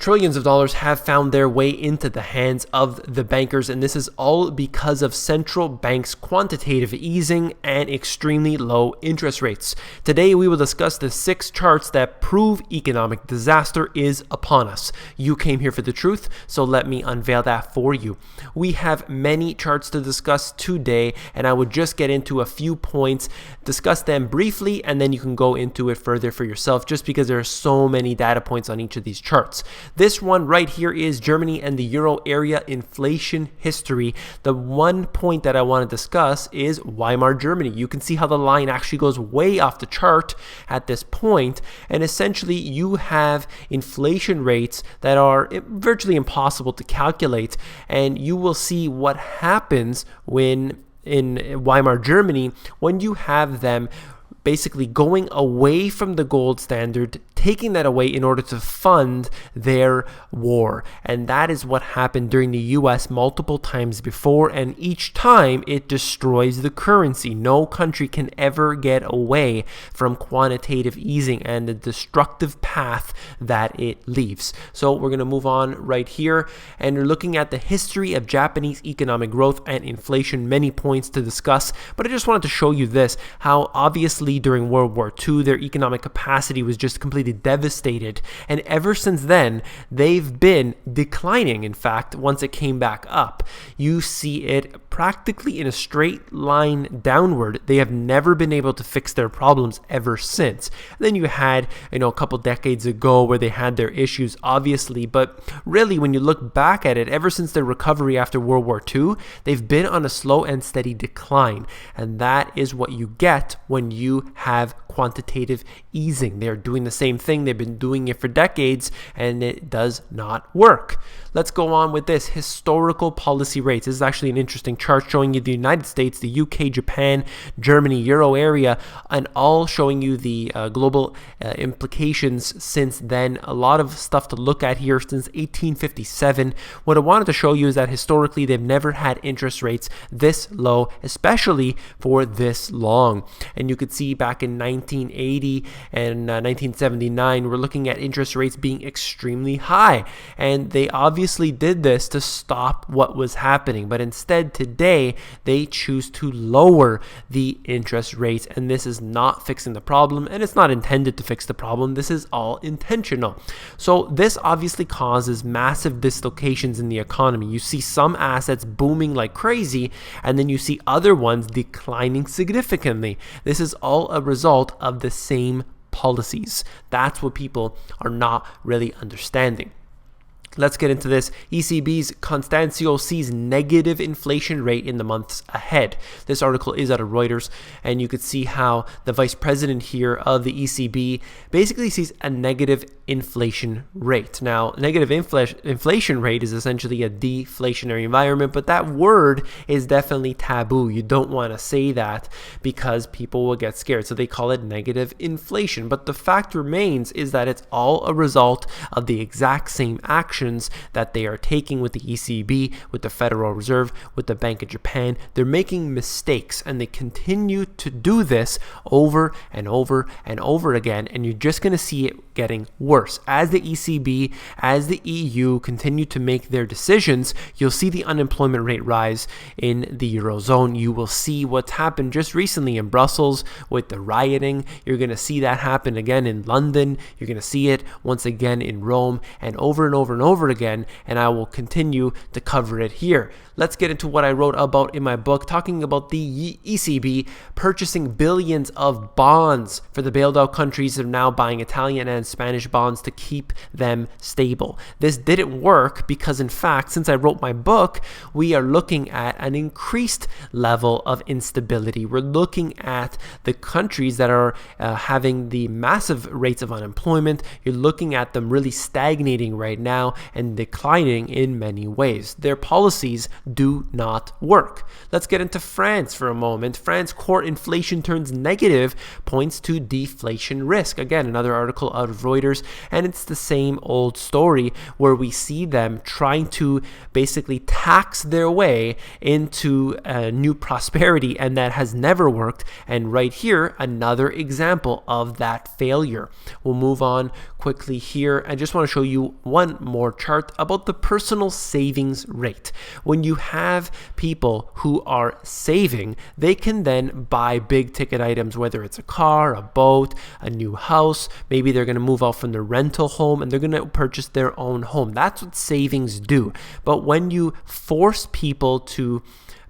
Trillions of dollars have found their way into the hands of the bankers, and this is all because of central banks' quantitative easing and extremely low interest rates. Today, we will discuss the 6 charts that prove economic disaster is upon us. You came here for the truth, so let me unveil that for you. We have many charts to discuss today, and I would just get into a few points, discuss them briefly, and then you can go into it further for yourself, just because there are so many data points on each of these charts. This one right here is Germany and the Euro area inflation history. The one point that I want to discuss is Weimar Germany. You can see how the line actually goes way off the chart at this point, and essentially you have inflation rates that are virtually impossible to calculate, and you will see what happens when in Weimar Germany when you have them basically going away from the gold standard, taking that away in order to fund their war. And that is what happened during the US multiple times before, and each time it destroys the currency. No country can ever get away from quantitative easing and the destructive path that it leaves. So we're going to move on right here, and we're looking at the history of Japanese economic growth and inflation. Many points to discuss, but I just wanted to show you this, how obviously during World War II, their economic capacity was just completely devastated. And ever since then, they've been declining. In fact, once it came back up, you see it practically in a straight line downward. They have never been able to fix their problems ever since. And then you had, a couple decades ago where they had their issues, obviously. But really, when you look back at it, ever since their recovery after World War II, they've been on a slow and steady decline. And that is what you get when you have quantitative easing. They're doing the same thing. They've been doing it for decades, and it does not work. Let's go on with this. Historical policy rates. This is actually an interesting chart showing you the United States, the UK, Japan, Germany, Euro area, and all showing you the global implications since then. A lot of stuff to look at here since 1857. What I wanted to show you is that historically they've never had interest rates this low, especially for this long. And you could see back in 1980 and 1979, we're looking at interest rates being extremely high. And they obviously did this to stop what was happening. But instead, today, they choose to lower the interest rates. And this is not fixing the problem, and it's not intended to fix the problem. This is all intentional. So this obviously causes massive dislocations in the economy. You see some assets booming like crazy, and then you see other ones declining significantly. This is all a result of the same policies. That's what people are not really understanding. Let's get into this. ECB's Constancio sees negative inflation rate in the months ahead. This article is out of Reuters, and you could see how the vice president here of the ECB basically sees a negative inflation rate. Now, negative inflation rate is essentially a deflationary environment, but that word is definitely taboo. You don't want to say that because people will get scared. So they call it negative inflation. But the fact remains is that it's all a result of the exact same action that they are taking with the ECB, with the Federal Reserve, with the Bank of Japan. They're making mistakes, and they continue to do this over and over and over again, and you're just going to see it getting worse. As the ECB, as the EU continue to make their decisions, you'll see the unemployment rate rise in the Eurozone. You will see what's happened just recently in Brussels with the rioting. You're going to see that happen again in London. You're going to see it once again in Rome, and over and over and over again, and I will continue to cover it here. Let's get into what I wrote about in my book, talking about the ECB purchasing billions of bonds for the bailed out countries that are now buying Italian and Spanish bonds to keep them stable. This didn't work because, in fact, since I wrote my book, we are looking at an increased level of instability. We're looking at the countries that are having the massive rates of unemployment. You're looking at them really stagnating right now and declining in many ways. Their policies do not work. Let's get into France for a moment. France core inflation turns negative, points to deflation risk. Again, another article out of Reuters, and it's the same old story where we see them trying to basically tax their way into new prosperity, and that has never worked. And right here, another example of that failure. We'll move on quickly here. I just want to show you one more chart about the personal savings rate. When you have people who are saving, they can then buy big ticket items, whether it's a car, a boat, a new house. Maybe they're going to move out from their rental home and they're going to purchase their own home. That's what savings do. But when you force people to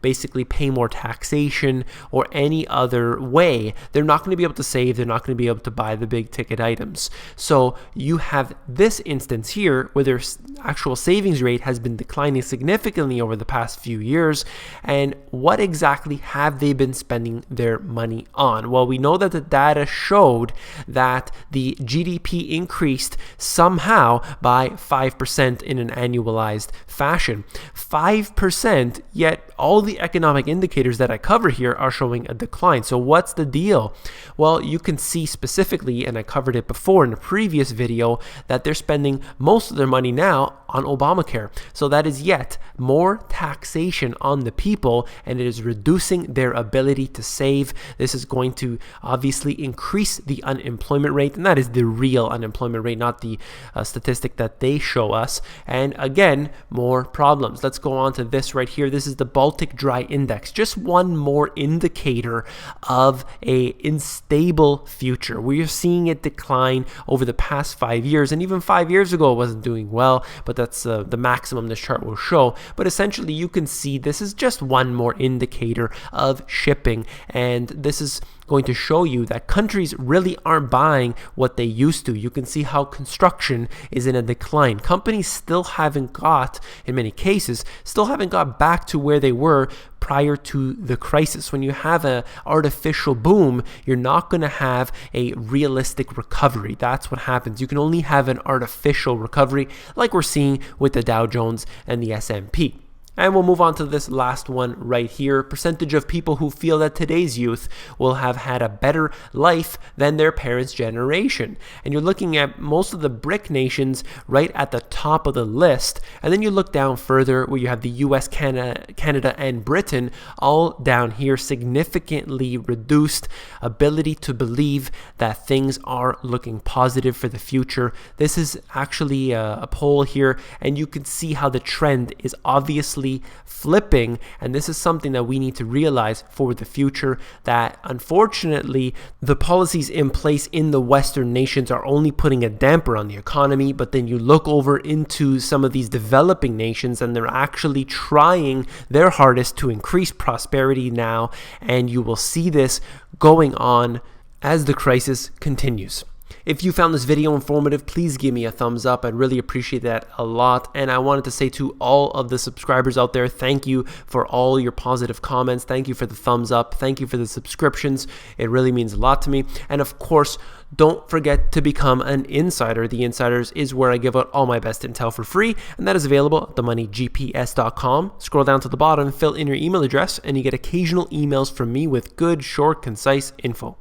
basically pay more taxation or any other way, they're not going to be able to save, they're not going to be able to buy the big ticket items. So you have this instance here where their actual savings rate has been declining significantly over the past few years. And what exactly have they been spending their money on? Well, we know that the data showed that the GDP increased somehow by 5% in an annualized fashion. 5%, yet all the economic indicators that I cover here are showing a decline. So what's the deal? Well, you can see specifically, and I covered it before in a previous video, that they're spending most of their money now on Obamacare. So that is yet more taxation on the people, and it is reducing their ability to save. This is going to obviously increase the unemployment rate, and that is the real unemployment rate, not the statistic that they show us. And again, more problems. Let's go on to this right here. This is the Baltic Dry Index. Just one more indicator of a unstable future. We are seeing it decline over the past 5 years, and even 5 years ago it wasn't doing well, but that's the maximum this chart will show. But essentially you can see this is just one more indicator of shipping, and this is going to show you that countries really aren't buying what they used to. You can see how construction is in a decline. Companies still haven't got, in many cases, still haven't got back to where they were prior to the crisis. When you have an artificial boom, you're not going to have a realistic recovery. That's what happens. You can only have an artificial recovery like we're seeing with the Dow Jones and the S&P. And we'll move on to this last one right here. Percentage of people who feel that today's youth will have had a better life than their parents' generation. And you're looking at most of the BRIC nations right at the top of the list. And then you look down further where you have the US, Canada, and Britain all down here, significantly reduced ability to believe that things are looking positive for the future. This is actually a poll here, and you can see how the trend is obviously flipping, and this is something that we need to realize for the future, that unfortunately the policies in place in the Western nations are only putting a damper on the economy. But then you look over into some of these developing nations and they're actually trying their hardest to increase prosperity now, and you will see this going on as the crisis continues. If you found this video informative, please give me a thumbs up. I'd really appreciate that a lot. And I wanted to say to all of the subscribers out there, thank you for all your positive comments. Thank you for the thumbs up. Thank you for the subscriptions. It really means a lot to me. And of course, don't forget to become an insider. The Insiders is where I give out all my best intel for free, and that is available at themoneygps.com. Scroll down to the bottom, fill in your email address, and you get occasional emails from me with good, short, concise info.